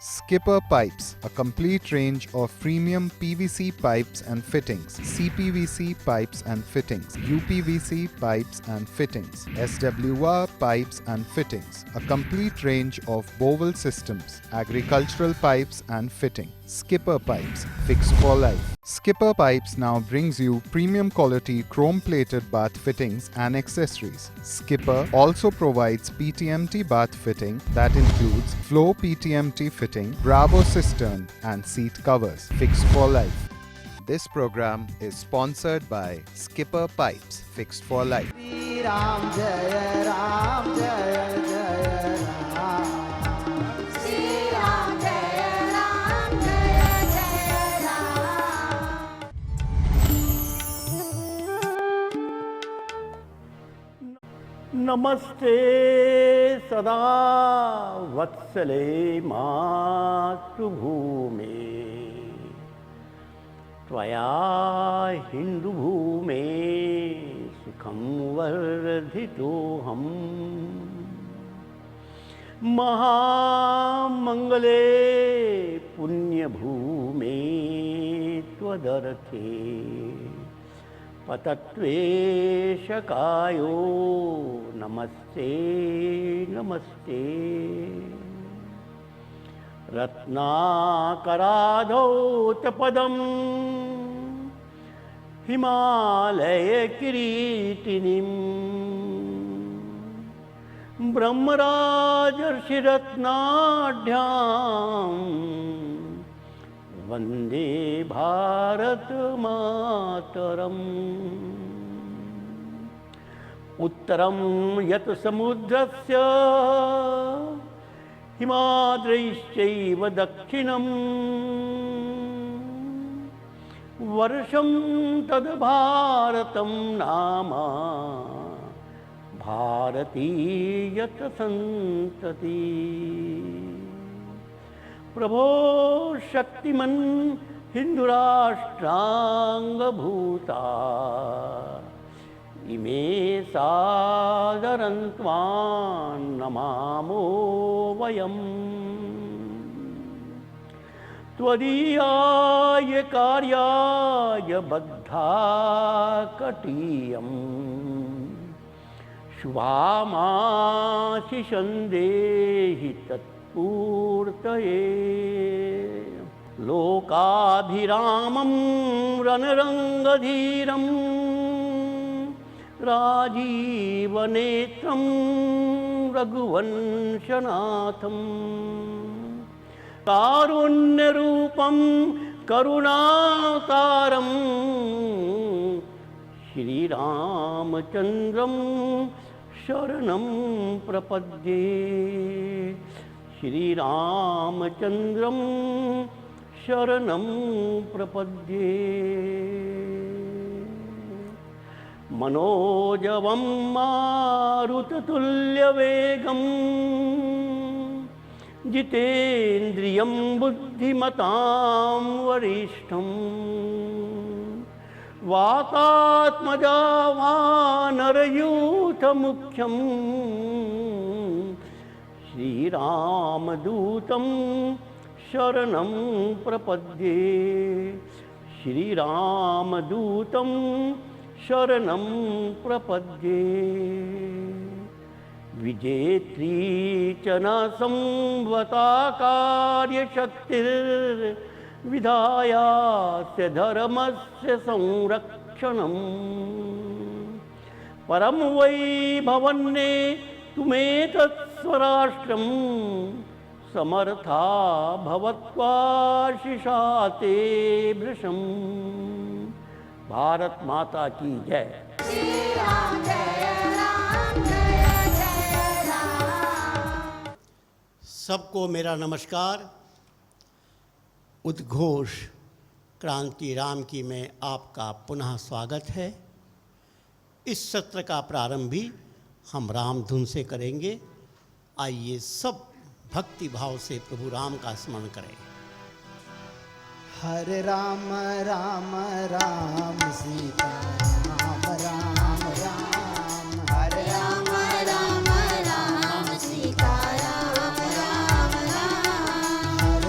Skipper Pipes, a complete range of premium PVC pipes and fittings, CPVC pipes and fittings, UPVC pipes and fittings, SWR pipes and fittings, a complete range of bowel systems, agricultural pipes and fitting. Skipper Pipes, fixed for life. Skipper Pipes now brings you premium quality chrome-plated bath fittings and accessories. Skipper also provides PTMT bath fitting that includes flow PTMT fitting, Bravo cistern and seat covers. Fixed for life. This program is sponsored by Skipper Pipes, fixed for life. Ram Jaya Ram Jaya Jaya Ram. Shri Ram Jaya Ram Jaya Jaya Ram. नमस्ते सदा वत्सले मातृभूमे त्वया हिन्दुभूमे सुखं वर्धितोऽहम् महामङ्गले पुण्यभूमे त्वदर्थे पतत्वेशकायो नमस्ते नमस्ते रत्नाकराधौतपदं हिमालयकिरीटिनीं ब्रह्मराजर्षिरत्नाढ्यां वन्दे भारत मातरम्। उत्तरं यत् समुद्रस्य हिमाद्रैश्चैव दक्षिणं वर्षं तद् भारतं नाम भारतीयत सन्तति। प्रभो शक्तिमन् हिन्दुराष्ट्राङ्गभूता इमे सादरं त्वां नमामो वयम्। त्वदीयाय कार्याय बद्धाकटीयम् शुभामाशिषं देहि तत्पूर्तये। लोकाभिरामं रणरङ्गधीरं राजीवनेत्रं रघुवंशनाथं कारुण्यरूपं करुणावतारं श्रीरामचन्द्रं शरणं प्रपद्ये। श्रीरामचन्द्रं शरणं प्रपद्ये। मनोजवं मारुततुल्यवेगं जितेन्द्रियं बुद्धिमतां वरिष्ठं वातात्मजा वानरयूथमुख्यं श्रीरामदूतं शरणं प्रपद्ये। श्रीरामदूतं शरणं प्रपद्ये। विजेत्री च न संवता कार्यशक्तिर्विधायास्य धर्मस्य संरक्षणम्। परं वै भवन्ने तुमेतत् स्वराष्ट्रं समर्था भवत्वाशिषा ते भृशम्। भारत माता की जय। Shri Ram Jaya Ram Jaya Jaya Ram. सबको मेरा नमस्कार। उद्घोष क्रांति राम की में आपका पुनः स्वागत है। इस सत्र का प्रारंभ भी हम राम धुन से करेंगे। आइए सब भक्ति भाव से प्रभु राम का स्मरण करें। हरे राम राम राम सीता राम राम राम। हरे Ram Ram Ram Sita Ram Ram Ram.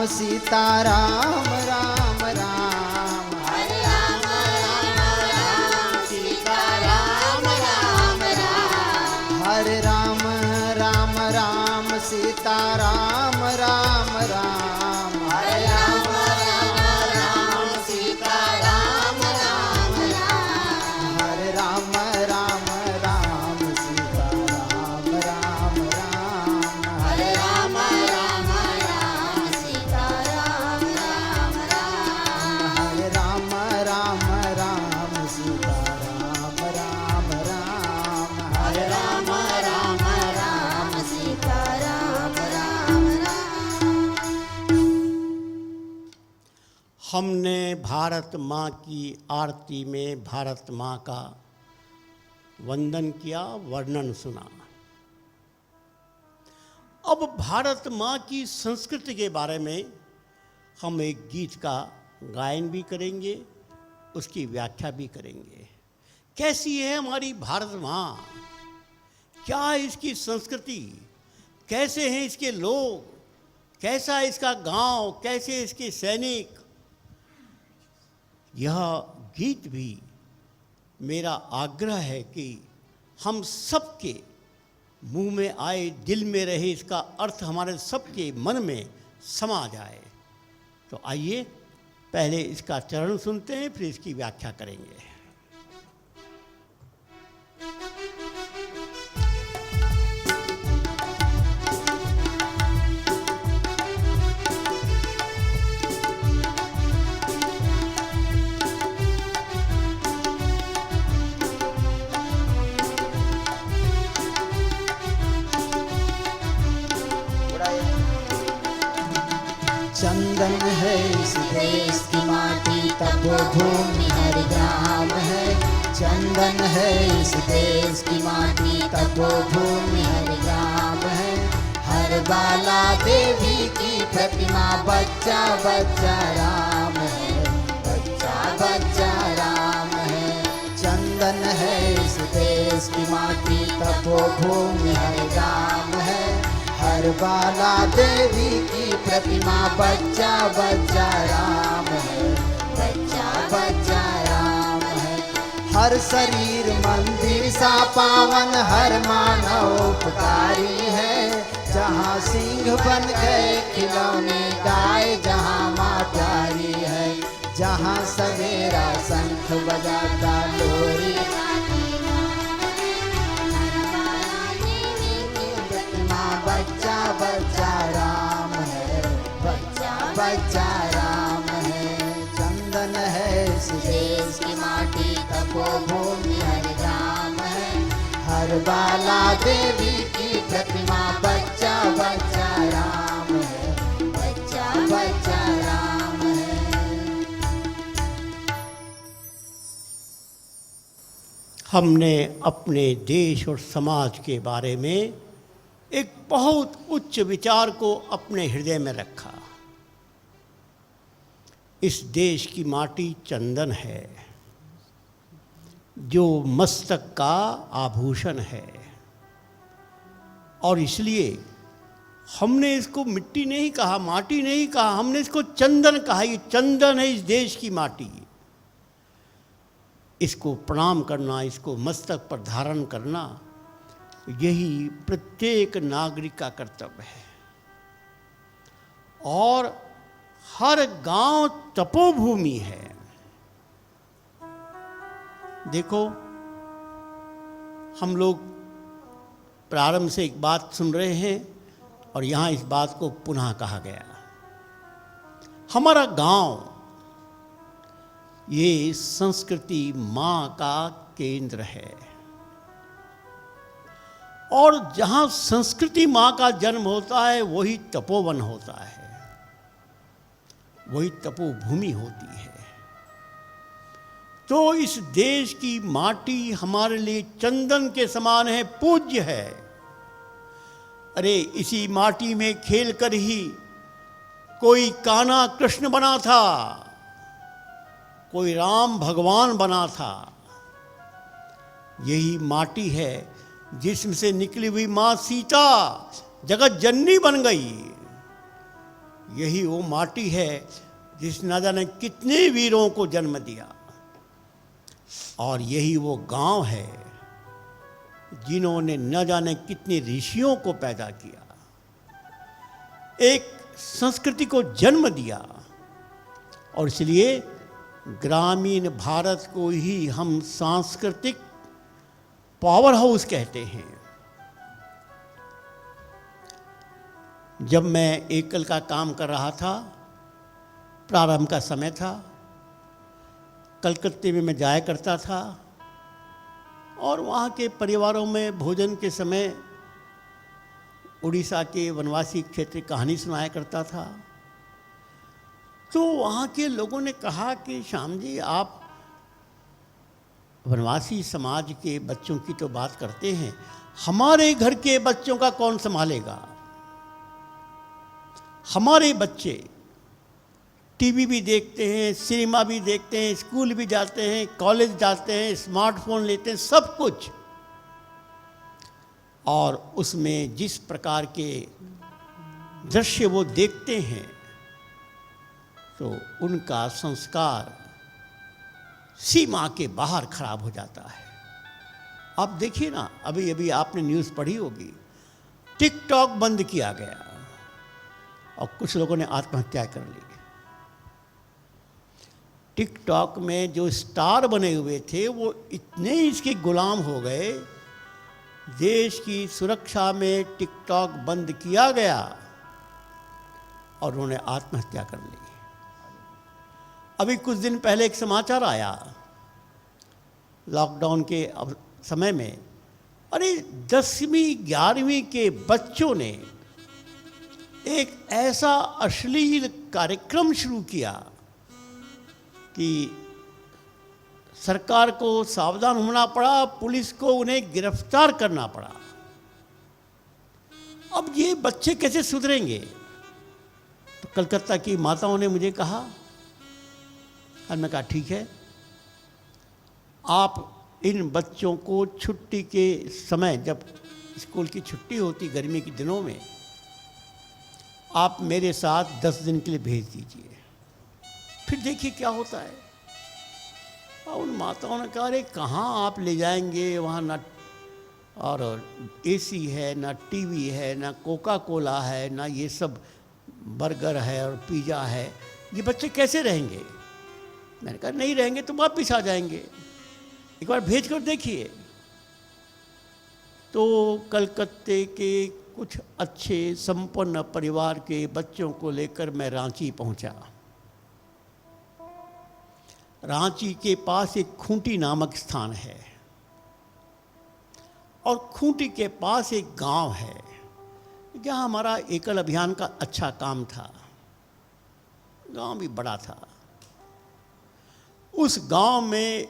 Ram Sita Ram Ram Ram हरे राम राम राम सीता राम राम राम हरे राम राम राम सीता राम राम राम हरे राम राम राम सीता राम राम राम हरे राम राम राम सीता राम राम राम हरे राम राम राम सीता राम राम राम हरे राम राम राम सीता राम राम राम हरे राम राम राम सीता राम राम राम हमने भारत माँ की आरती में भारत माँ का वंदन किया, वर्णन सुना। अब भारत माँ की संस्कृति के बारे में हम एक गीत का गायन भी करेंगे, उसकी व्याख्या भी करेंगे। कैसी है हमारी भारत माँ, क्या है इसकी संस्कृति, कैसे हैं इसके लोग, कैसा है इसका गांव, कैसे इसके सैनिक। यह गीत भी मेरा आग्रह है कि हम सबके मुंह में आए, दिल में रहे, इसका अर्थ हमारे सबके मन में समा जाए। तो आइए पहले इसका चरण सुनते हैं, फिर इसकी व्याख्या करेंगे। चंदन है इस देश की माटी तब वो भूमि हर ग्राम है। चंदन है इस देश की माटी तब वो भूमि हर ग्राम है। हर बाला देवी की प्रतिमा बच्चा बच्चा राम है, बच्चा बच्चा राम है। चंदन है इस देश की माटी तब वो भूमि हर ग्राम है। हर बाला देवी की प्रतिमा बच्चा बच्चा राम है, बच्चा बच्चा राम है। हर शरीर मंदिर सा पावन, हर मानव उपकारी है। जहाँ सिंह बन गए खिलौने गाय, जहाँ माँ प्यारी है। जहाँ सवेरा शंख बजाता लोरी, बच्चा बच्चा राम है, बच्चा बच्चा राम है। चंदन है इस देश की माटी तपोभूमि हर ग्राम है। हर बाला देवी की प्रतिमा बच्चा बच्चा राम है, बच्चा बच्चा राम है। हमने अपने देश और समाज के बारे में एक बहुत उच्च विचार को अपने हृदय में रखा। इस देश की माटी चंदन है, जो मस्तक का आभूषण है, और इसलिए हमने इसको मिट्टी नहीं कहा, माटी नहीं कहा, हमने इसको चंदन कहा। ये चंदन है इस देश की माटी। इसको प्रणाम करना, इसको मस्तक पर धारण करना, यही प्रत्येक नागरिक का कर्तव्य है। और हर गांव तपोभूमि है। देखो, हम लोग प्रारंभ से एक बात सुन रहे हैं और यहाँ इस बात को पुनः कहा गया। हमारा गांव ये संस्कृति माँ का केंद्र है, और जहाँ संस्कृति माँ का जन्म होता है वही तपोवन होता है, वही तपोभूमि होती है। तो इस देश की माटी हमारे लिए चंदन के समान है, पूज्य है। अरे इसी माटी में खेलकर ही कोई कान्हा कृष्ण बना था, कोई राम भगवान बना था। यही माटी है जिसमें से निकली हुई माँ सीता जगत जननी बन गई। यही वो माटी है जिस न जाने कितने वीरों को जन्म दिया, और यही वो गांव है जिन्होंने न जाने कितने ऋषियों को पैदा किया, एक संस्कृति को जन्म दिया। और इसलिए ग्रामीण भारत को ही हम सांस्कृतिक पावर हाउस कहते हैं। जब मैं एकल का काम कर रहा था, प्रारंभ का समय था, कलकत्ते में मैं जाया करता था और वहाँ के परिवारों में भोजन के समय उड़ीसा के वनवासी क्षेत्र की कहानी सुनाया करता था। तो वहाँ के लोगों ने कहा कि श्याम जी, आप वनवासी समाज के बच्चों की तो बात करते हैं, हमारे घर के बच्चों का कौन संभालेगा? हमारे बच्चे टीवी भी देखते हैं, सिनेमा भी देखते हैं, स्कूल भी जाते हैं, कॉलेज जाते हैं, स्मार्टफोन लेते हैं, सब कुछ, और उसमें जिस प्रकार के दृश्य वो देखते हैं तो उनका संस्कार सीमा के बाहर खराब हो जाता है। आप देखिए ना, अभी अभी आपने न्यूज़ पढ़ी होगी, टिकटॉक बंद किया गया और कुछ लोगों ने आत्महत्या कर ली। टिकटॉक में जो स्टार बने हुए थे वो इतने इसके गुलाम हो गए, देश की सुरक्षा में टिकटॉक बंद किया गया और उन्होंने आत्महत्या कर ली। अभी कुछ दिन पहले एक समाचार आया, लॉकडाउन के समय में, अरे 10वीं 11वीं के बच्चों ने एक ऐसा अश्लील कार्यक्रम शुरू किया कि सरकार को सावधान होना पड़ा, पुलिस को उन्हें गिरफ्तार करना पड़ा। अब ये बच्चे कैसे सुधरेंगे? तो कलकत्ता की माताओं ने मुझे कहा, और मैं कहा ठीक है, आप इन बच्चों को छुट्टी के समय, जब स्कूल की छुट्टी होती गर्मी के दिनों में, आप मेरे साथ 10 दिन के लिए भेज दीजिए, फिर देखिए क्या होता है। और उन माताओं ने कहा, अरे कहाँ आप ले जाएंगे, वहाँ ना और एसी है, ना टीवी है, ना कोका कोला है, ना ये सब बर्गर है और पिज़्ज़ा है, ये बच्चे कैसे रहेंगे? मैंने कहा नहीं रहेंगे तो वापिस आ जाएंगे, एक बार भेज कर देखिए। तो कलकत्ते के कुछ अच्छे संपन्न परिवार के बच्चों को लेकर मैं रांची पहुंचा। रांची के पास एक खूंटी नामक स्थान है और खूंटी के पास एक गांव है जहां हमारा एकल अभियान का अच्छा काम था। गांव भी बड़ा था। उस गांव में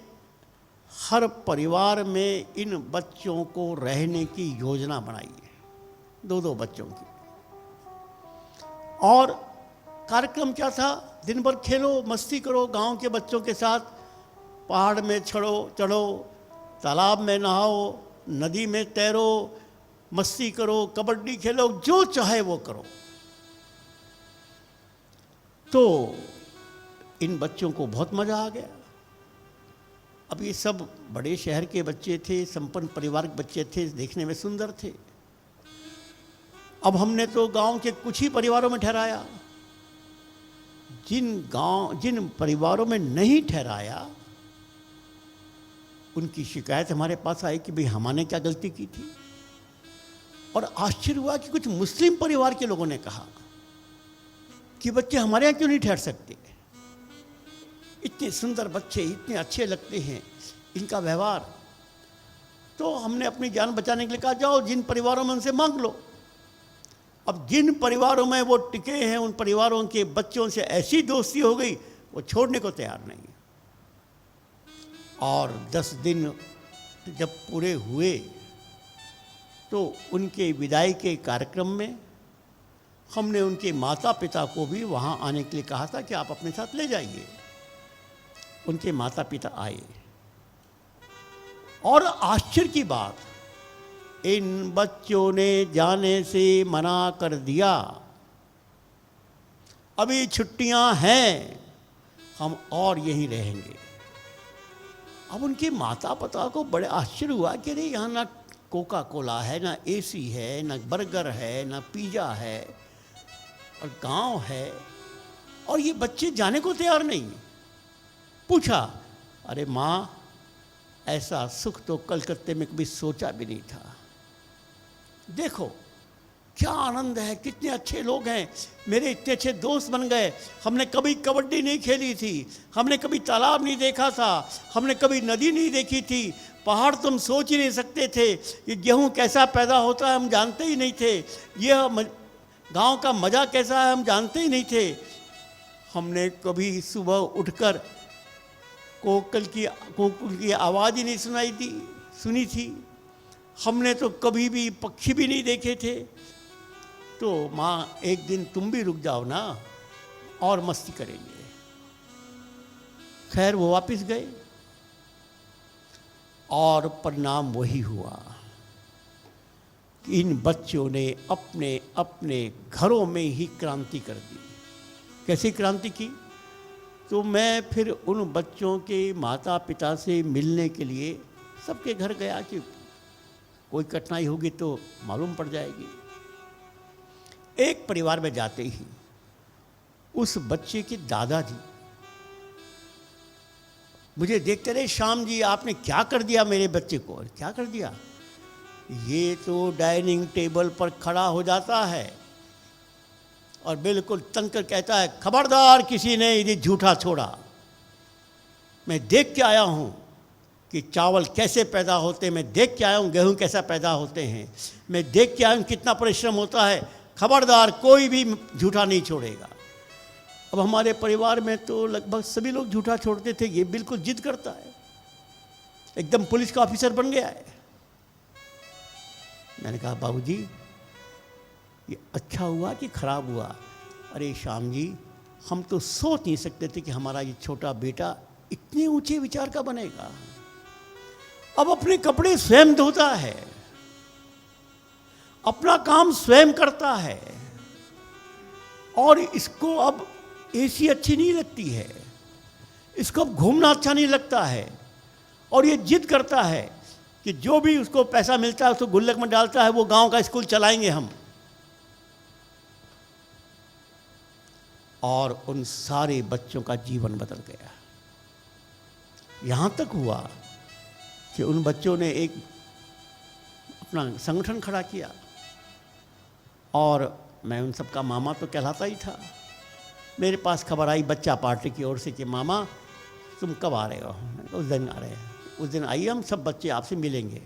हर परिवार में इन बच्चों को रहने की योजना बनाई है, 2-2 बच्चों की। और कार्यक्रम क्या था? दिन भर खेलो, मस्ती करो गांव के बच्चों के साथ, पहाड़ में चढ़ो, तालाब में नहाओ, नदी में तैरो, मस्ती करो, कबड्डी खेलो, जो चाहे वो करो। तो इन बच्चों को बहुत मज़ा आ गया। अब ये सब बड़े शहर के बच्चे थे, संपन्न परिवार के बच्चे थे, देखने में सुंदर थे। अब हमने तो गांव के कुछ ही परिवारों में ठहराया। जिन परिवारों में नहीं ठहराया, उनकी शिकायत हमारे पास आई कि भाई हमने क्या गलती की थी। और आश्चर्य हुआ कि कुछ मुस्लिम परिवार के लोगों ने कहा कि बच्चे हमारे यहाँ क्यों नहीं ठहर सकते, इतने सुंदर बच्चे, इतने अच्छे लगते हैं, इनका व्यवहार। तो हमने अपनी जान बचाने के लिए कहा, जाओ जिन परिवारों में उनसे मांग लो। अब जिन परिवारों में वो टिके हैं, उन परिवारों के बच्चों से ऐसी दोस्ती हो गई, वो छोड़ने को तैयार नहीं। और 10 दिन जब पूरे हुए तो उनके विदाई के कार्यक्रम में हमने उनके माता पिता को भी वहाँ आने के लिए कहा था कि आप अपने साथ ले जाइए। उनके माता पिता आए और आश्चर्य की बात, इन बच्चों ने जाने से मना कर दिया। अभी छुट्टियां हैं, हम और यहीं रहेंगे। अब उनके माता पिता को बड़े आश्चर्य हुआ कि अरे यहाँ ना कोका कोला है, ना एसी है, ना बर्गर है, ना पिज़्ज़ा है, और गांव है, और ये बच्चे जाने को तैयार नहीं। पूछा, अरे माँ, ऐसा सुख तो कलकत्ते में कभी सोचा भी नहीं था। देखो क्या आनंद है, कितने अच्छे लोग हैं, मेरे इतने अच्छे दोस्त बन गए। हमने कभी कबड्डी नहीं खेली थी, हमने कभी तालाब नहीं देखा था, हमने कभी नदी नहीं देखी थी, पहाड़ तुम सोच ही नहीं सकते थे, ये गेहूँ कैसा पैदा होता है हम जानते ही नहीं थे, यह गांव का मज़ा कैसा है हम जानते ही नहीं थे। हमने कभी सुबह उठकर कोकिल की आवाज़ ही नहीं सुनी थी। हमने तो कभी भी पक्षी भी नहीं देखे थे। तो माँ, एक दिन तुम भी रुक जाओ ना और मस्ती करेंगे। खैर वो वापस गए और परिणाम वही हुआ कि इन बच्चों ने अपने अपने घरों में ही क्रांति कर दी। कैसी क्रांति की? तो मैं फिर उन बच्चों के माता पिता से मिलने के लिए सबके घर गया कि कोई कठिनाई होगी तो मालूम पड़ जाएगी। एक परिवार में जाते ही उस बच्चे के दादाजी मुझे देखते रहे, श्याम जी आपने क्या कर दिया मेरे बच्चे को? क्या कर दिया? ये तो डाइनिंग टेबल पर खड़ा हो जाता है और बिल्कुल तंग कर कहता है, खबरदार किसी ने इन्हें झूठा छोड़ा। मैं देख के आया हूँ कि चावल कैसे पैदा होते हैं, मैं देख के आया हूँ गेहूँ कैसा पैदा होते हैं, मैं देख के आया हूँ कितना परिश्रम होता है, खबरदार कोई भी झूठा नहीं छोड़ेगा। अब हमारे परिवार में तो लगभग सभी लोग झूठा छोड़ते थे, ये बिल्कुल जिद करता है, एकदम पुलिस का ऑफिसर बन गया है। मैंने कहा, बाबूजी ये अच्छा हुआ कि खराब हुआ? अरे श्याम जी, हम तो सोच नहीं सकते थे कि हमारा ये छोटा बेटा इतने ऊंचे विचार का बनेगा। अब अपने कपड़े स्वयं धोता है, अपना काम स्वयं करता है, और इसको अब एसी अच्छी नहीं लगती है, इसको अब घूमना अच्छा नहीं लगता है, और ये जिद करता है कि जो भी उसको पैसा मिलता है उसको गुल्लक में डालता है, वो गांव का स्कूल चलाएंगे हम। और उन सारे बच्चों का जीवन बदल गया। यहाँ तक हुआ कि उन बच्चों ने एक अपना संगठन खड़ा किया, और मैं उन सबका मामा तो कहलाता ही था। मेरे पास खबर आई बच्चा पार्टी की ओर से कि मामा तुम कब आ रहे हो? उस दिन आ रहे हैं। उस दिन आइए, हम सब बच्चे आपसे मिलेंगे।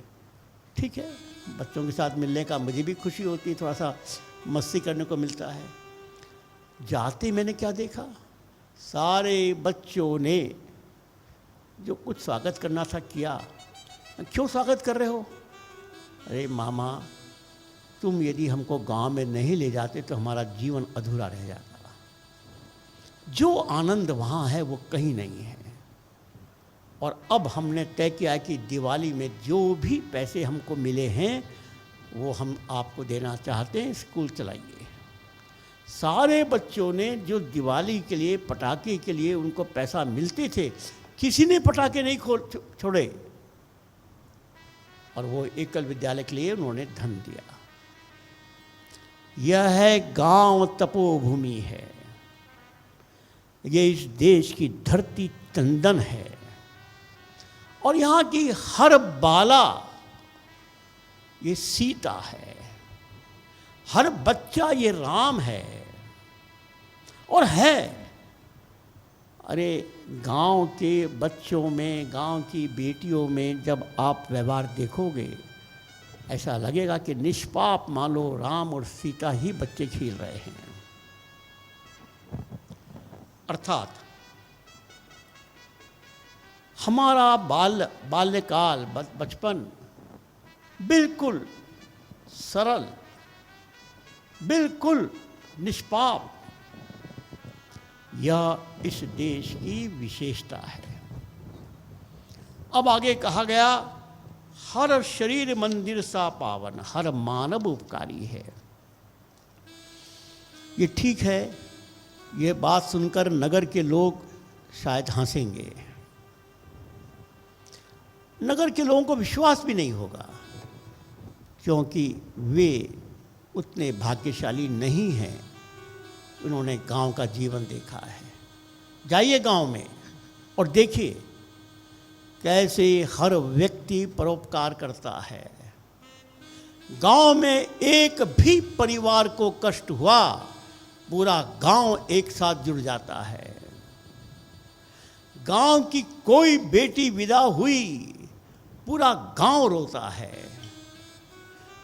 ठीक है, बच्चों के साथ मिलने का मुझे भी खुशी होती है, थोड़ा सा मस्ती करने को मिलता है। जाते मैंने क्या देखा, सारे बच्चों ने जो कुछ स्वागत करना था किया। क्यों स्वागत कर रहे हो? अरे मामा, तुम यदि हमको गांव में नहीं ले जाते तो हमारा जीवन अधूरा रह जाता। जो आनंद वहाँ है वो कहीं नहीं है। और अब हमने तय किया कि दिवाली में जो भी पैसे हमको मिले हैं वो हम आपको देना चाहते हैं, स्कूल चलाइए। सारे बच्चों ने जो दिवाली के लिए पटाखे के लिए उनको पैसा मिलते थे, किसी ने पटाखे नहीं छोड़े, और वो एकल विद्यालय के लिए उन्होंने धन दिया। यह है गांव तपोभूमि है, ये इस देश की धरती तंदन है, और यहाँ की हर बाला ये सीता है, हर बच्चा ये राम है। और है, अरे गांव के बच्चों में, गांव की बेटियों में जब आप व्यवहार देखोगे, ऐसा लगेगा कि निष्पाप मानो राम और सीता ही बच्चे खेल रहे हैं। अर्थात हमारा बाल्यकाल, बचपन बिल्कुल सरल, बिल्कुल निष्पाप, यह इस देश की विशेषता है। अब आगे कहा गया, हर शरीर मंदिर सा पावन, हर मानव उपकारी है। ये ठीक है, ये बात सुनकर नगर के लोग शायद हंसेंगे, नगर के लोगों को विश्वास भी नहीं होगा, क्योंकि वे उतने भाग्यशाली नहीं हैं, उन्होंने गांव का जीवन देखा है। जाइए गांव में और देखिए कैसे हर व्यक्ति परोपकार करता है। गांव में एक भी परिवार को कष्ट हुआ, पूरा गांव एक साथ जुड़ जाता है। गांव की कोई बेटी विदा हुई, पूरा गांव रोता है।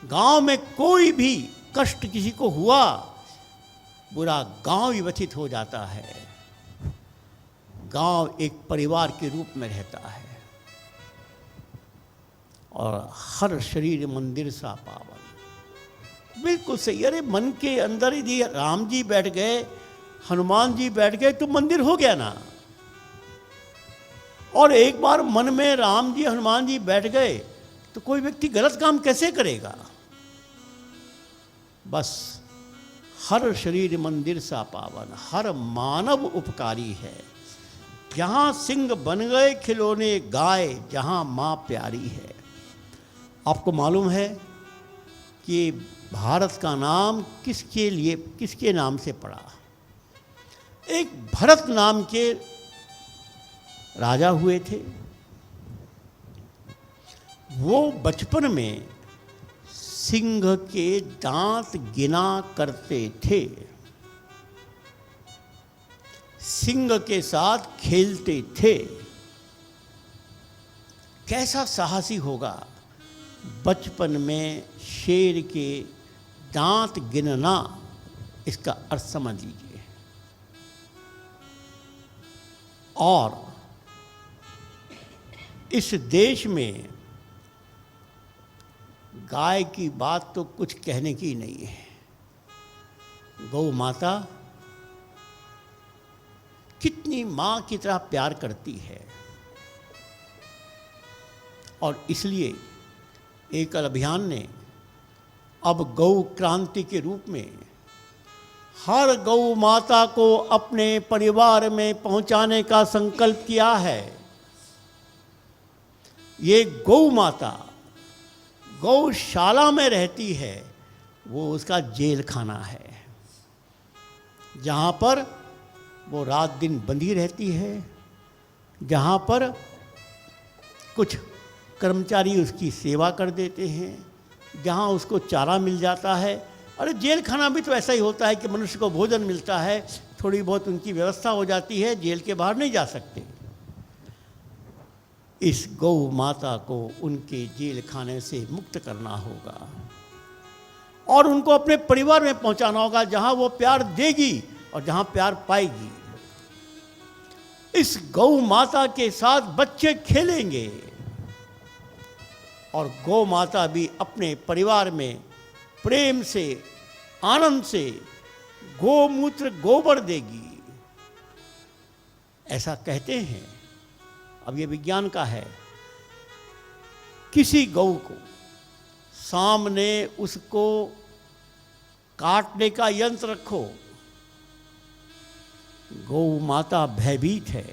गांव में कोई भी कष्ट किसी को हुआ, पूरा गांव व्यथित हो जाता है। गांव एक परिवार के रूप में रहता है और हर शरीर मंदिर सा पावन। बिल्कुल सही। अरे मन के अंदर यदि राम जी बैठ गए, हनुमान जी बैठ गए तो मंदिर हो गया ना। और एक बार मन में राम जी हनुमान जी बैठ गए तो कोई व्यक्ति गलत काम कैसे करेगा। बस हर शरीर मंदिर सा पावन, हर मानव उपकारी है। जहां सिंह बन गए खिलौने गाय, जहां मां प्यारी है। आपको मालूम है कि भारत का नाम किसके लिए, किसके नाम से पड़ा। एक भरत नाम के राजा हुए थे। वो बचपन में सिंह के दांत गिना करते थे, सिंह के साथ खेलते थे। कैसा साहसी होगा बचपन में शेर के दांत गिनना, इसका अर्थ समझ लीजिए। और इस देश में गाय की बात तो कुछ कहने की नहीं है। गौ माता कितनी मां की तरह प्यार करती है, और इसलिए एकल अभियान ने अब गौ क्रांति के रूप में हर गौ माता को अपने परिवार में पहुंचाने का संकल्प किया है। ये गौ माता गौशाला में रहती है, वो उसका जेल खाना है, जहाँ पर वो रात दिन बंधी रहती है, जहाँ पर कुछ कर्मचारी उसकी सेवा कर देते हैं, जहाँ उसको चारा मिल जाता है। अरे जेल खाना भी तो ऐसा ही होता है कि मनुष्य को भोजन मिलता है, थोड़ी बहुत उनकी व्यवस्था हो जाती है, जेल के बाहर नहीं जा सकते। इस गौ माता को उनके जेल खाने से मुक्त करना होगा और उनको अपने परिवार में पहुंचाना होगा, जहां वो प्यार देगी और जहां प्यार पाएगी। इस गौ माता के साथ बच्चे खेलेंगे और गौ माता भी अपने परिवार में प्रेम से, आनंद से गोमूत्र गोबर देगी। ऐसा कहते हैं, अब ये विज्ञान का है। किसी गौ को सामने उसको काटने का यंत्र रखो, गौ माता भयभीत है,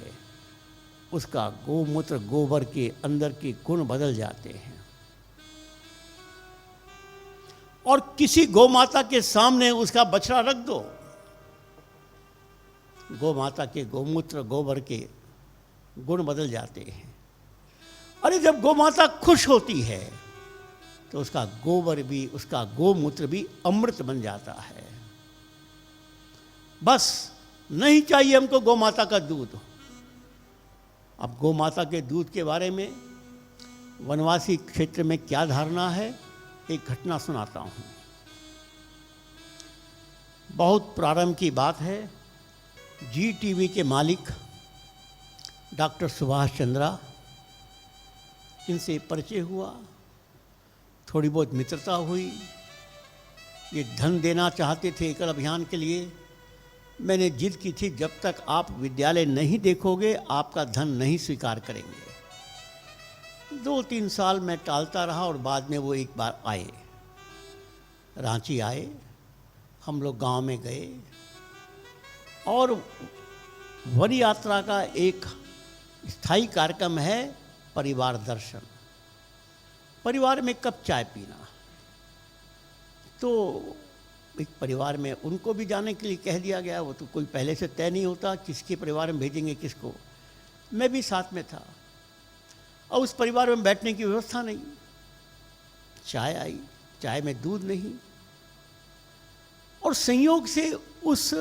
उसका गोमूत्र गोबर के अंदर के गुण बदल जाते हैं। और किसी गौ माता के सामने उसका बछड़ा रख दो, गौ माता के गोमूत्र गोबर के गुण बदल जाते हैं। अरे जब गौ माता खुश होती है तो उसका गोबर भी, उसका गोमूत्र भी अमृत बन जाता है। बस नहीं चाहिए हमको गौ माता का दूध। अब गौ माता के दूध के बारे में वनवासी क्षेत्र में क्या धारणा है, एक घटना सुनाता हूं। बहुत प्रारंभ की बात है। जी टीवी के मालिक डॉक्टर सुभाष चंद्रा, इनसे परिचय हुआ, थोड़ी बहुत मित्रता हुई। ये धन देना चाहते थे एकल अभियान के लिए। मैंने जिद की थी, जब तक आप विद्यालय नहीं देखोगे आपका धन नहीं स्वीकार करेंगे। 2-3 साल मैं टालता रहा और बाद में वो एक बार आए, रांची आए। हम लोग गांव में गए और वन यात्रा का एक स्थायी कार्यक्रम है परिवार दर्शन। परिवार में कब चाय पीना, तो एक परिवार में उनको भी जाने के लिए कह दिया गया। वो तो कोई पहले से तय नहीं होता किसके परिवार में भेजेंगे किसको। मैं भी साथ में था और उस परिवार में बैठने की व्यवस्था नहीं। चाय आई, चाय में दूध नहीं, और संयोग से उस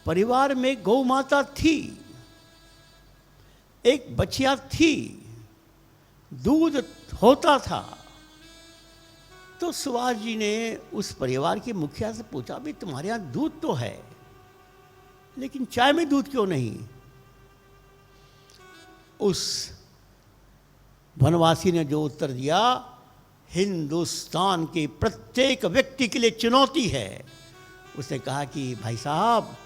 परिवार में गौ माता थी, एक बछिया थी, दूध होता था। तो सुभाष जी ने उस परिवार के मुखिया से पूछा, भी तुम्हारे यहाँ दूध तो है लेकिन चाय में दूध क्यों नहीं? उस वनवासी ने जो उत्तर दिया, हिंदुस्तान के प्रत्येक व्यक्ति के लिए चुनौती है। उसने कहा कि भाई साहब,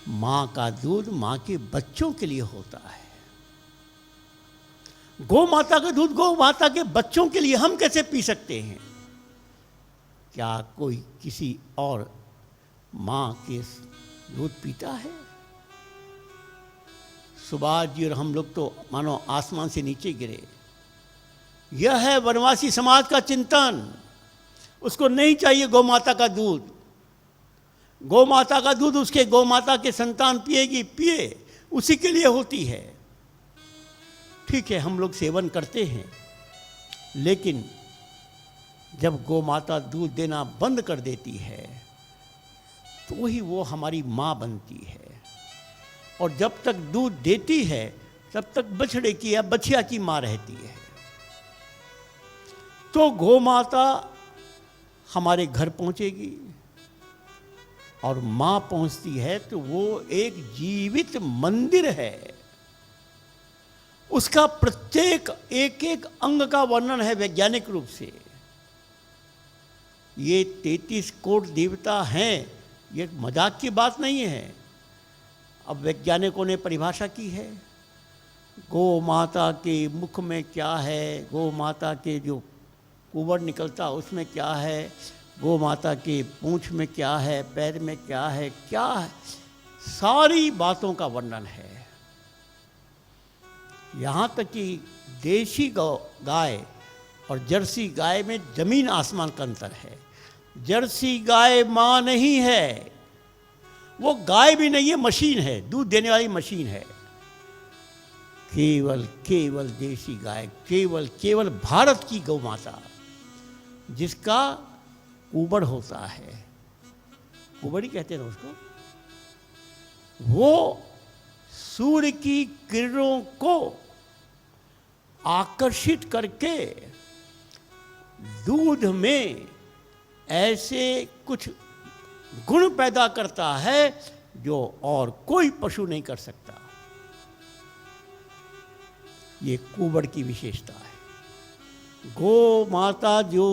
माँ का दूध माँ के बच्चों के लिए होता है, गौ माता का दूध गौ माता के बच्चों के लिए हम कैसे पी सकते हैं? क्या कोई किसी और माँ के दूध पीता है? सुभाष जी और हम लोग तो मानो आसमान से नीचे गिरे। यह है वनवासी समाज का चिंतन। उसको नहीं चाहिए गौ माता का दूध। गौ माता का दूध उसके गौ माता के संतान पिएगी, पिए, उसी के लिए होती है। ठीक है, हम लोग सेवन करते हैं, लेकिन जब गौ माता दूध देना बंद कर देती है तो वही वो हमारी माँ बनती है, और जब तक दूध देती है तब तक बछड़े की या बछिया की माँ रहती है। तो गौ माता हमारे घर पहुँचेगी और माँ पहुँचती है तो वो एक जीवित मंदिर है। उसका प्रत्येक एक एक अंग का वर्णन है वैज्ञानिक रूप से। ये 33 कोटि देवता हैं, ये मजाक की बात नहीं है। अब वैज्ञानिकों ने परिभाषा की है, गौ माता के मुख में क्या है, गौ माता के जो कुबर निकलता उसमें क्या है, गौ माता के पूंछ में क्या है, पैर में क्या है, क्या है, सारी बातों का वर्णन है। यहाँ तक कि देशी गाय और जर्सी गाय में जमीन आसमान का अंतर है। जर्सी गाय माँ नहीं है, वो गाय भी नहीं है, मशीन है, दूध देने वाली मशीन है। केवल देशी गाय, केवल भारत की गौ माता, जिसका कुबड़ होता है, कुबड़ी कहते हैं ना उसको, वो सूर्य की किरणों को आकर्षित करके दूध में ऐसे कुछ गुण पैदा करता है जो और कोई पशु नहीं कर सकता। ये कुबड़ की विशेषता है। गौ माता जो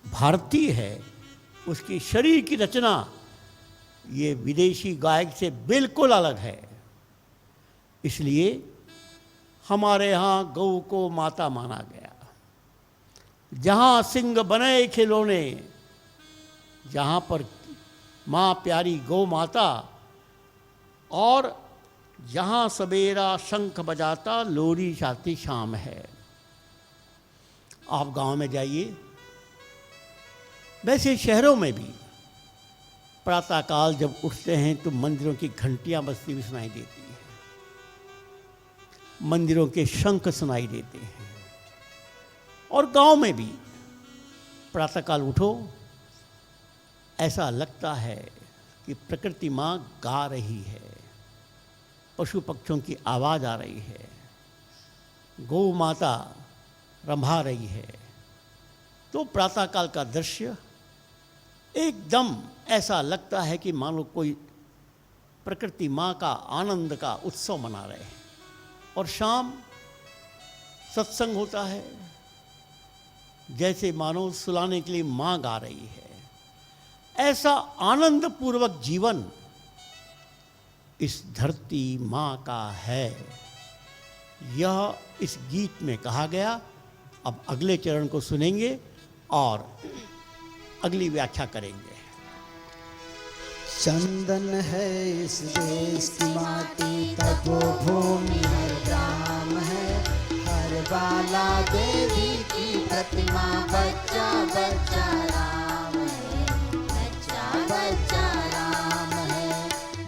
भारतीय है, उसकी शरीर की रचना ये विदेशी गाय से बिल्कुल अलग है। इसलिए हमारे यहाँ गौ को माता माना गया। जहाँ सिंह बने खिलौने, जहाँ पर माँ प्यारी गौ माता, और जहाँ सवेरा शंख बजाता लोरी जाती शाम है। आप गांव में जाइए, वैसे शहरों में भी प्रातःकाल जब उठते हैं तो मंदिरों की घंटियाँ बजती हुई सुनाई देती हैं, मंदिरों के शंख सुनाई देते हैं। और गांव में भी प्रातःकाल उठो, ऐसा लगता है कि प्रकृति माँ गा रही है, पशु पक्षियों की आवाज़ आ रही है, गौ माता रंभा रही है। तो प्रातःकाल का दृश्य एकदम ऐसा लगता है कि मानो कोई प्रकृति माँ का आनंद का उत्सव मना रहे हैं। और शाम सत्संग होता है, जैसे मानो सुलाने के लिए माँ गा रही है। ऐसा आनंद पूर्वक जीवन इस धरती माँ का है, यह इस गीत में कहा गया। अब अगले चरण को सुनेंगे और अगली व्याख्या करेंगे। चंदन है इस देश की माटी तपोभूमि हर ग्राम है। हर बाला देवी की प्रतिमा बच्चा बच्चा राम है, बच्चा बच्चा राम है।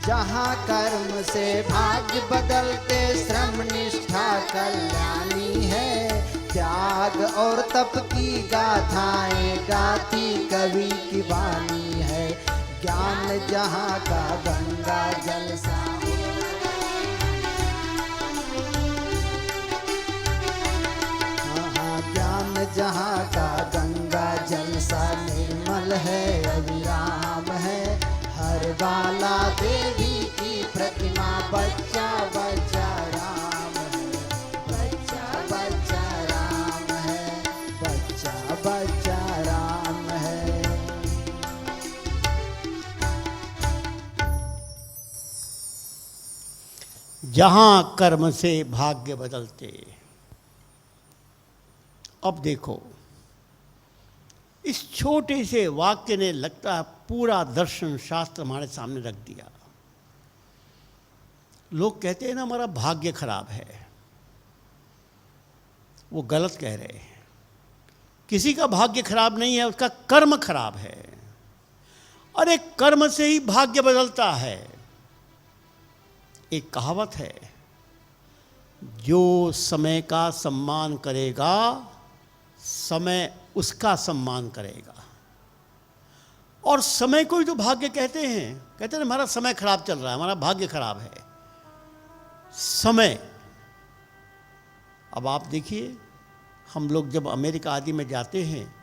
जहाँ कर्म से भाग्य बदलते श्रम निष्ठा कल्याणी है। त्याग और तप की गाथाएं गाती कवि की वाणी है। ज्ञान जहाँ का गंगा जल सा ज्ञान जहाँ का गंगा जल सा निर्मल है अविराम है। हर बाला देवी की प्रतिमा बच्चा बच्चा राम है, बच्चा बच्चा राम है, बच्चा बच्चा राम है। जहाँ कर्म से भाग्य बदलते। अब देखो, इस छोटे से वाक्य ने लगता है पूरा दर्शन शास्त्र हमारे सामने रख दिया। लोग कहते हैं ना हमारा भाग्य खराब है, वो गलत कह रहे हैं। किसी का भाग्य खराब नहीं है, उसका कर्म खराब है। अरे कर्म से ही भाग्य बदलता है। एक कहावत है, जो समय का सम्मान करेगा समय उसका सम्मान करेगा। और समय को ही तो भाग्य कहते हैं। कहते हैं हमारा समय खराब चल रहा है, हमारा भाग्य खराब है। समय, अब आप देखिए, हम लोग जब अमेरिका आदि में जाते हैं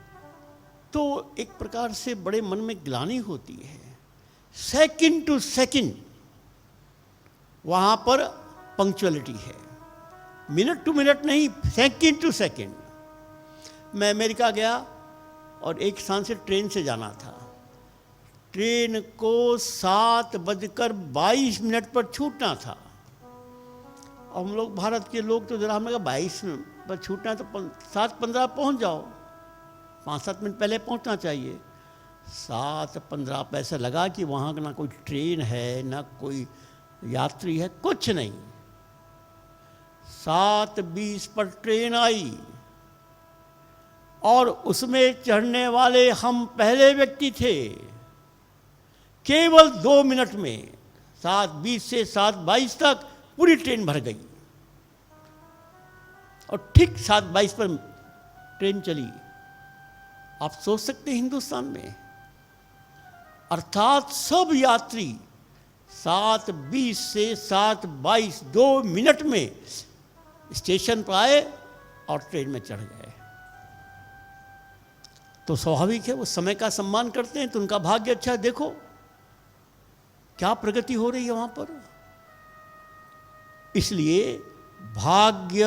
तो एक प्रकार से बड़े मन में ग्लानि होती है। सेकंड टू सेकंड वहाँ पर पंक्चुअलिटी है, मिनट टू मिनट नहीं, सेकंड टू सेकंड। मैं अमेरिका गया और एक स्थान से ट्रेन से जाना था। ट्रेन को 7:22 पर छूटना था। और हम लोग भारत के लोग तो जरा हमने कहा 22 पर छूटना है तो 7:15 पहुँच जाओ, 5-7 मिनट पहले पहुँचना चाहिए। 7:15 पे ऐसा लगा कि वहाँ ना कोई ट्रेन है, ना कोई यात्री है, कुछ नहीं। 7:20 पर ट्रेन आई और उसमें चढ़ने वाले हम पहले व्यक्ति थे। केवल 2 मिनट में 7:20 से 7:22 तक पूरी ट्रेन भर गई और ठीक 7:22 पर ट्रेन चली। आप सोच सकते हैं हिंदुस्तान में, अर्थात सब यात्री 7:20 से 7:22 2 मिनट में स्टेशन पर आए और ट्रेन में चढ़ गए। तो स्वाभाविक है वो समय का सम्मान करते हैं, तो उनका भाग्य अच्छा है। देखो क्या प्रगति हो रही है वहाँ पर। इसलिए भाग्य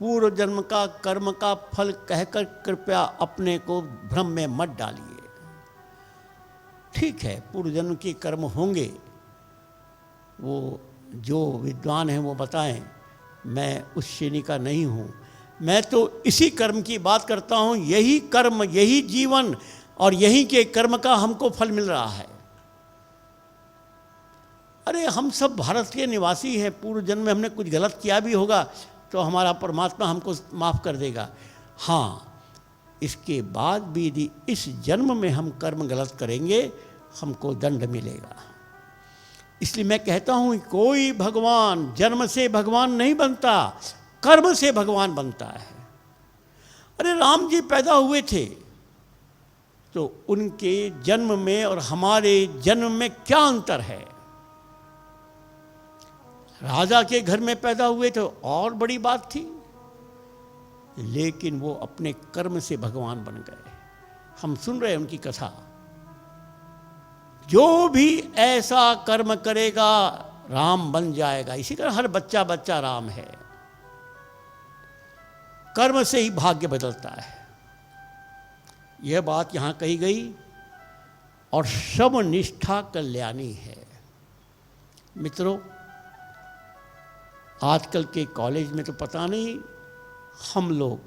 पूर्व जन्म का कर्म का फल कहकर कृपया अपने को भ्रम में मत डालिए। ठीक है, पूर्व जन्म के कर्म होंगे, वो जो विद्वान हैं वो बताएं, मैं उस श्रेणी का नहीं हूँ। मैं तो इसी कर्म की बात करता हूँ। यही कर्म, यही जीवन और यही के कर्म का हमको फल मिल रहा है। अरे हम सब भारत के निवासी हैं। पूर्व जन्म में हमने कुछ गलत किया भी होगा तो हमारा परमात्मा हमको माफ़ कर देगा। हाँ, इसके बाद भी यदि इस जन्म में हम कर्म गलत करेंगे हमको दंड मिलेगा। इसलिए मैं कहता हूँ कोई भगवान जन्म से भगवान नहीं बनता, कर्म से भगवान बनता है। अरे राम जी पैदा हुए थे तो उनके जन्म में और हमारे जन्म में क्या अंतर है। राजा के घर में पैदा हुए तो और बड़ी बात थी, लेकिन वो अपने कर्म से भगवान बन गए। हम सुन रहे हैं उनकी कथा। जो भी ऐसा कर्म करेगा राम बन जाएगा। इसी तरह हर बच्चा बच्चा राम है। कर्म से ही भाग्य बदलता है, यह बात यहाँ कही गई। और श्रम निष्ठा कल्याणी है। मित्रों, आजकल के कॉलेज में तो पता नहीं, हम लोग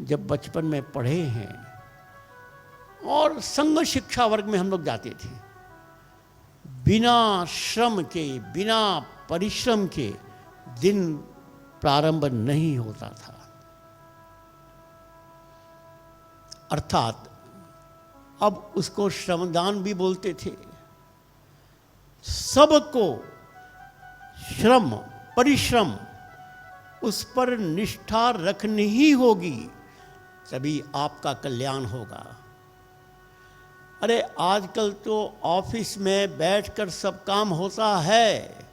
जब बचपन में पढ़े हैं और संघ शिक्षा वर्ग में हम लोग जाते थे बिना श्रम के, बिना परिश्रम के दिन प्रारंभ नहीं होता था। अर्थात अब उसको श्रमदान भी बोलते थे। सबको श्रम, परिश्रम, उस पर निष्ठा रखनी ही होगी, तभी आपका कल्याण होगा। अरे आजकल तो ऑफिस में बैठकर सब काम होता है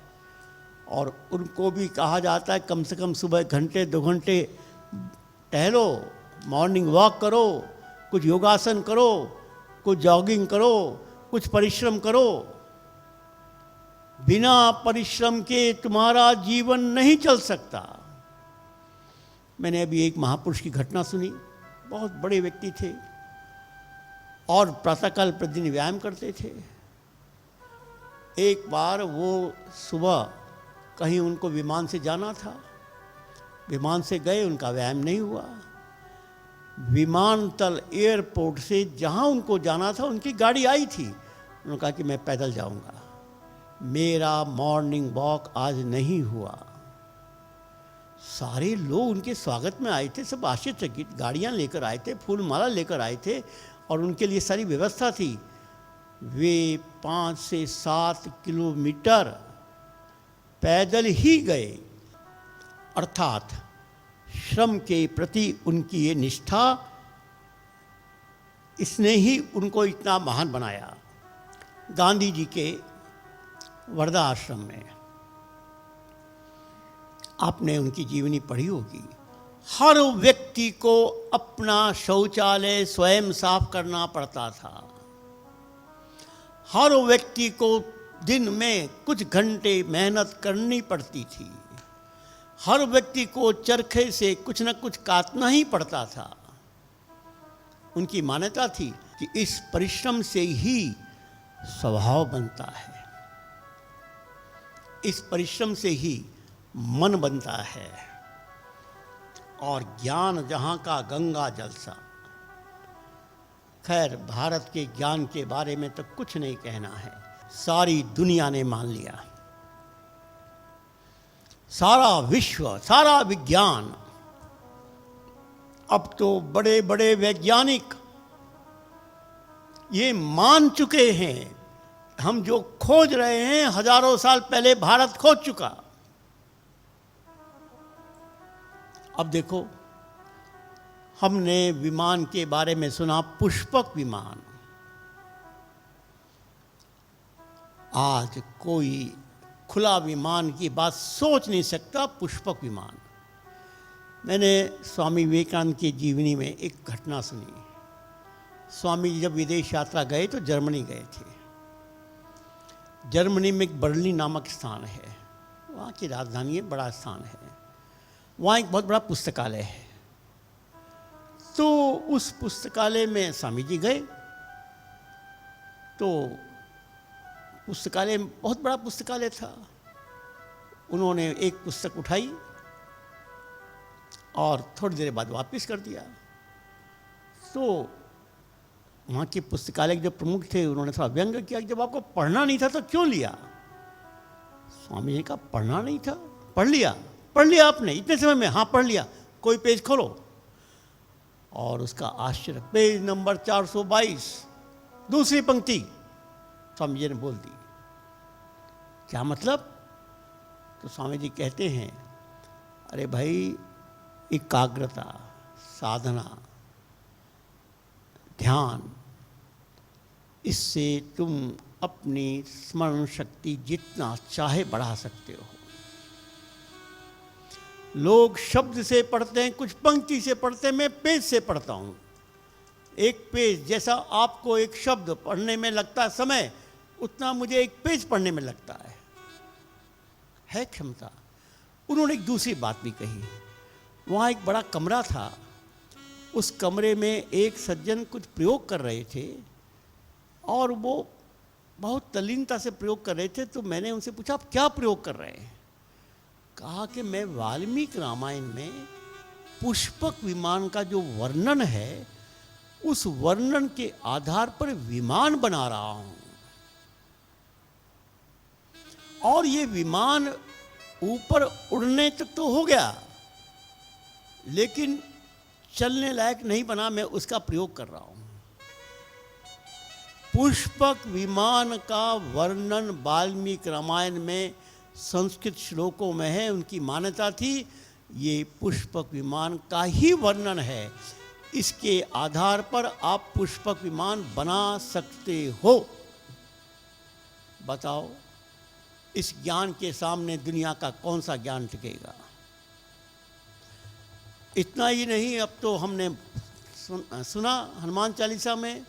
और उनको भी कहा जाता है कम से कम सुबह घंटे 2 घंटे टहलो, मॉर्निंग वॉक करो, कुछ योगासन करो, कुछ जॉगिंग करो, कुछ परिश्रम करो। बिना परिश्रम के तुम्हारा जीवन नहीं चल सकता। मैंने अभी एक महापुरुष की घटना सुनी। बहुत बड़े व्यक्ति थे और प्रातःकाल प्रतिदिन व्यायाम करते थे। एक बार वो सुबह कहीं उनको विमान से जाना था, विमान से गए, उनका व्यायाम नहीं हुआ। विमानतल एयरपोर्ट से जहाँ उनको जाना था उनकी गाड़ी आई थी। उन्होंने कहा कि मैं पैदल जाऊंगा, मेरा मॉर्निंग वॉक आज नहीं हुआ। सारे लोग उनके स्वागत में आए थे, सब आश्चर्यचकित, गाड़ियाँ लेकर आए थे, फूल माला लेकर आए थे और उनके लिए सारी व्यवस्था थी। वे 5 से 7 किलोमीटर पैदल ही गए। अर्थात श्रम के प्रति उनकी ये निष्ठा, इसने ही उनको इतना महान बनाया। गांधी जी के वर्धा आश्रम में आपने उनकी जीवनी पढ़ी होगी। हर व्यक्ति को अपना शौचालय स्वयं साफ करना पड़ता था। हर व्यक्ति को दिन में कुछ घंटे मेहनत करनी पड़ती थी। हर व्यक्ति को चरखे से कुछ न कुछ काटना ही पड़ता था। उनकी मान्यता थी कि इस परिश्रम से ही स्वभाव बनता है, इस परिश्रम से ही मन बनता है और ज्ञान जहाँ का गंगा जल सा। खैर, भारत के ज्ञान के बारे में तो कुछ नहीं कहना है, सारी दुनिया ने मान लिया। सारा विश्व, सारा विज्ञान, अब तो बड़े बड़े वैज्ञानिक ये मान चुके हैं, हम जो खोज रहे हैं हजारों साल पहले भारत खोज चुका। अब देखो, हमने विमान के बारे में सुना, पुष्पक विमान। आज कोई खुला विमान की बात सोच नहीं सकता, पुष्पक विमान। मैंने स्वामी विवेकानंद की जीवनी में एक घटना सुनी। स्वामी जी जब विदेश यात्रा गए तो जर्मनी गए थे। जर्मनी में एक बर्लिन नामक स्थान है, वहाँ की राजधानी है, बड़ा स्थान है। वहाँ एक बहुत बड़ा पुस्तकालय है। तो उस पुस्तकालय में स्वामी जी गए तो पुस्तकालय बहुत बड़ा पुस्तकालय था। उन्होंने एक पुस्तक उठाई और थोड़ी देर बाद वापस कर दिया। तो वहाँ के पुस्तकालय के जो प्रमुख थे उन्होंने थोड़ा व्यंग किया कि जब आपको पढ़ना नहीं था तो क्यों लिया। स्वामी जी ने कहा, पढ़ना नहीं था, पढ़ लिया आपने इतने समय में। हाँ, पढ़ लिया। कोई पेज खोलो। और उसका आश्चर्य, पेज नंबर 422, दूसरी पंक्ति। स्वामी जी ने बोल दी। क्या मतलब? तो स्वामी जी कहते हैं, अरे भाई, एकाग्रता, साधना, ध्यान, इससे तुम अपनी स्मरण शक्ति जितना चाहे बढ़ा सकते हो। लोग शब्द से पढ़ते हैं, कुछ पंक्ति से पढ़ते हैं, मैं पेज से पढ़ता हूँ। एक पेज जैसा आपको एक शब्द पढ़ने में लगता है समय, उतना मुझे एक पेज पढ़ने में लगता है क्षमता। उन्होंने एक दूसरी बात भी कही। वहाँ एक बड़ा कमरा था, उस कमरे में एक सज्जन कुछ प्रयोग कर रहे थे और वो बहुत तल्लीनता से प्रयोग कर रहे थे। तो मैंने उनसे पूछा, आप क्या प्रयोग कर रहे हैं? कहा कि मैं वाल्मीकि रामायण में पुष्पक विमान का जो वर्णन है, उस वर्णन के आधार पर विमान बना रहा हूँ। और ये विमान ऊपर उड़ने तक तो हो गया, लेकिन चलने लायक नहीं बना। मैं उसका प्रयोग कर रहा हूं। पुष्पक विमान का वर्णन वाल्मीकि रामायण में संस्कृत श्लोकों में है। उनकी मान्यता थी ये पुष्पक विमान का ही वर्णन है, इसके आधार पर आप पुष्पक विमान बना सकते हो। बताओ, इस ज्ञान के सामने दुनिया का कौन सा ज्ञान टिकेगा? इतना ही नहीं, अब तो हमने सुना हनुमान चालीसा में,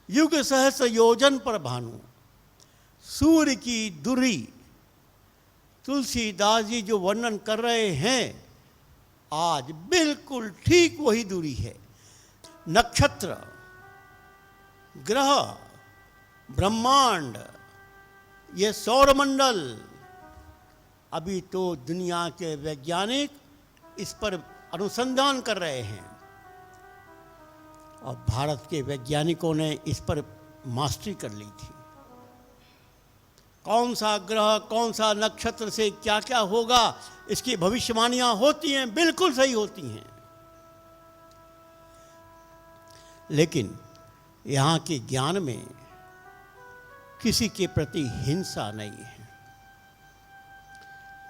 युग सहस्र योजन पर भानु, सूर्य की दूरी। तुलसीदास जी जो वर्णन कर रहे हैं आज बिल्कुल ठीक वही दूरी है। नक्षत्र, ग्रह, ब्रह्मांड, ये सौरमंडल, अभी तो दुनिया के वैज्ञानिक इस पर अनुसंधान कर रहे हैं और भारत के वैज्ञानिकों ने इस पर मास्टरी कर ली थी। कौन सा ग्रह, कौन सा नक्षत्र से क्या क्या होगा, इसकी भविष्यवाणियां होती हैं, बिल्कुल सही होती हैं। लेकिन यहाँ के ज्ञान में किसी के प्रति हिंसा नहीं है,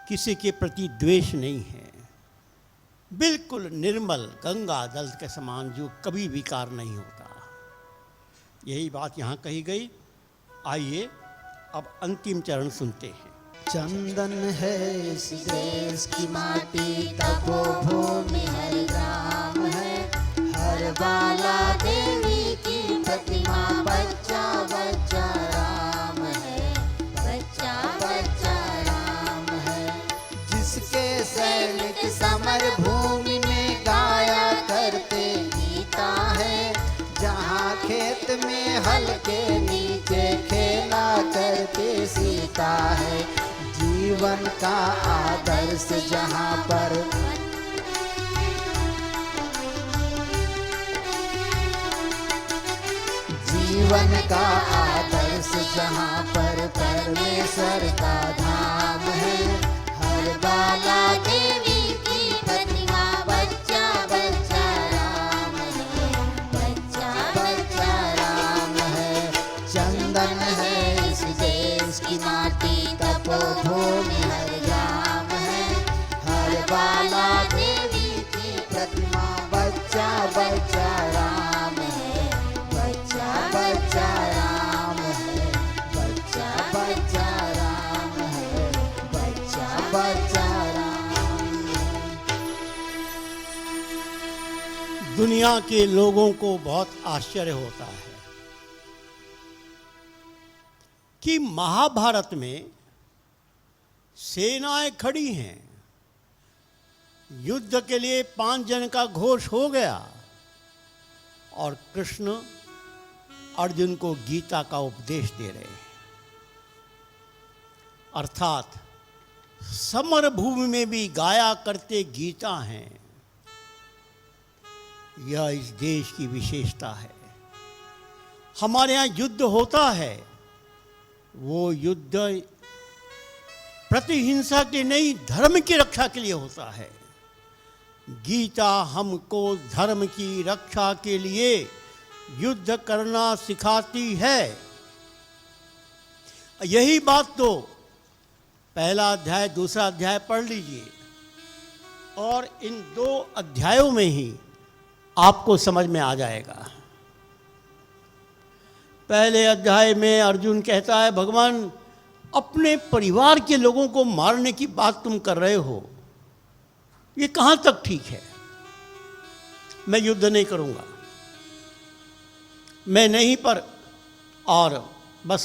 किसी के प्रति द्वेष नहीं है, बिल्कुल निर्मल गंगा जल के समान जो कभी विकार नहीं होता। यही बात यहाँ कही गई। आइए अब अंतिम चरण सुनते हैं। चंदन है इस देश की माटी, तपो भूमि हर ग्राम है। हर बाला देवी की प्रतिमा, बच्चा बच्चा राम है, बच्चा बच्चा राम है। जिसके सैनिक समर भूमि में गाया करते गीता है। जहाँ खेत में हल के नीचे खेला करते सीता है। जीवन का आदर्श जहाँ पर जीवन का आदर्श जहाँ पर परमेश्वर का धाम है। हर बाला देवी की प्रतिमा, बच्चा बच्चा राम है, बच्चा बच्चा राम है। चंदन है इस देश की माटी, तपो भूमि हर ग्राम है। हर बाला देवी की प्रतिमा, बच्चा बच्चा राम है, बच्चा बच्चा राम है, बच्चा बच्चा राम है, बच्चा बच्चा राम है। दुनिया के लोगों को बहुत आश्चर्य होता है कि महाभारत में सेनाएं खड़ी हैं, युद्ध के लिए 5 जन का घोष हो गया और कृष्ण अर्जुन को गीता का उपदेश दे रहे हैं। अर्थात समर भूमि में भी गाया करते गीता हैं। यह इस देश की विशेषता है। हमारे यहाँ युद्ध होता है, वो युद्ध प्रतिहिंसा के नहीं, धर्म की रक्षा के लिए होता है। गीता हमको धर्म की रक्षा के लिए युद्ध करना सिखाती है। यही बात तो पहला अध्याय, दूसरा अध्याय पढ़ लीजिए और इन 2 अध्यायों में ही आपको समझ में आ जाएगा। पहले अध्याय में अर्जुन कहता है, भगवान अपने परिवार के लोगों को मारने की बात तुम कर रहे हो, ये कहाँ तक ठीक है? मैं युद्ध नहीं करूँगा, मैं नहीं पर, और बस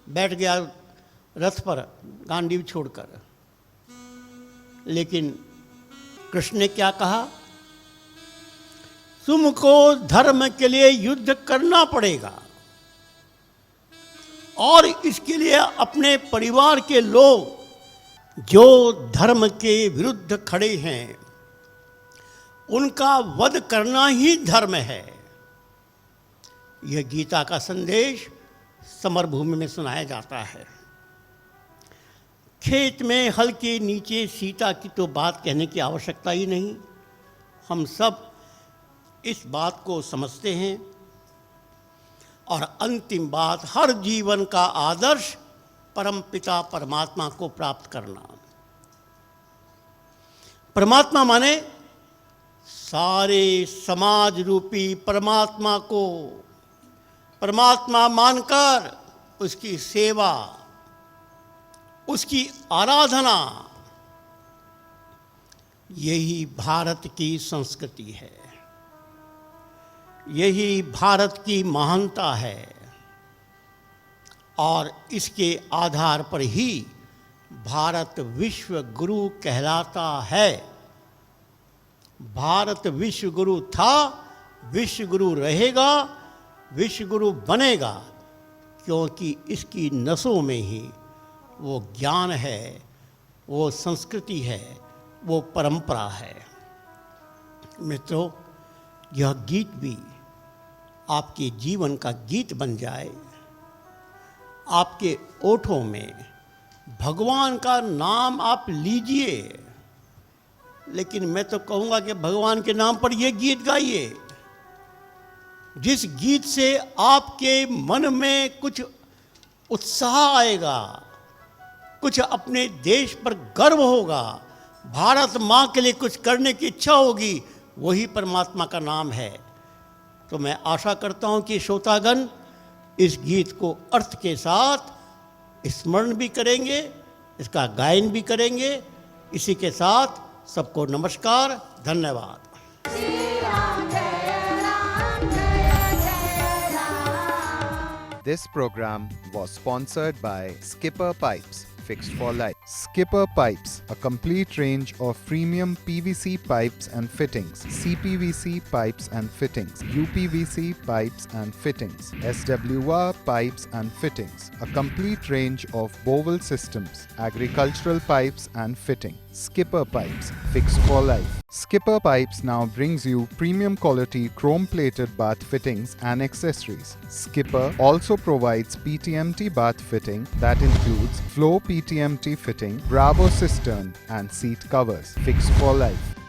बैठ गया रथ पर गांडीव छोड़कर। लेकिन कृष्ण ने क्या कहा? तुमको धर्म के लिए युद्ध करना पड़ेगा और इसके लिए अपने परिवार के लोग जो धर्म के विरुद्ध खड़े हैं उनका वध करना ही धर्म है। यह गीता का संदेश समर भूमि में सुनाया जाता है। खेत में हल के नीचे सीता की तो बात कहने की आवश्यकता ही नहीं। हम सब इस बात को समझते हैं। और अंतिम बात, हर जीवन का आदर्श परमपिता परमात्मा को प्राप्त करना। परमात्मा माने सारे समाज रूपी परमात्मा को परमात्मा मानकर उसकी सेवा, उसकी आराधना, यही भारत की संस्कृति है, यही भारत की महानता है। और इसके आधार पर ही भारत विश्व गुरु कहलाता है। भारत विश्व गुरु था, विश्व गुरु रहेगा, विश्व गुरु बनेगा, क्योंकि इसकी नसों में ही वो ज्ञान है, वो संस्कृति है, वो परंपरा है। मित्रों, यह गीत भी आपके जीवन का गीत बन जाए। आपके ओठों में भगवान का नाम आप लीजिए, लेकिन मैं तो कहूँगा कि भगवान के नाम पर यह गीत गाइए, जिस गीत से आपके मन में कुछ उत्साह आएगा, कुछ अपने देश पर गर्व होगा, भारत माँ के लिए कुछ करने की इच्छा होगी, वही परमात्मा का नाम है। तो मैं आशा करता हूँ कि श्रोतागण इस गीत को अर्थ के साथ स्मरण भी करेंगे, इसका गायन भी करेंगे। इसी के साथ सबको नमस्कार, धन्यवाद। This program was sponsored by Skipper Pipes, fixed for life. Skipper Pipes, a complete range of premium PVC pipes and fittings, CPVC pipes and fittings, UPVC pipes and fittings, SWR pipes and fittings, a complete range of bowel systems, agricultural pipes and fitting. Skipper Pipes, fixed for life. Skipper Pipes now brings you premium quality chrome-plated bath fittings and accessories. Skipper also provides PTMT bath fitting that includes flow PTMT fitting, Bravo cistern and seat covers. Fixed for life.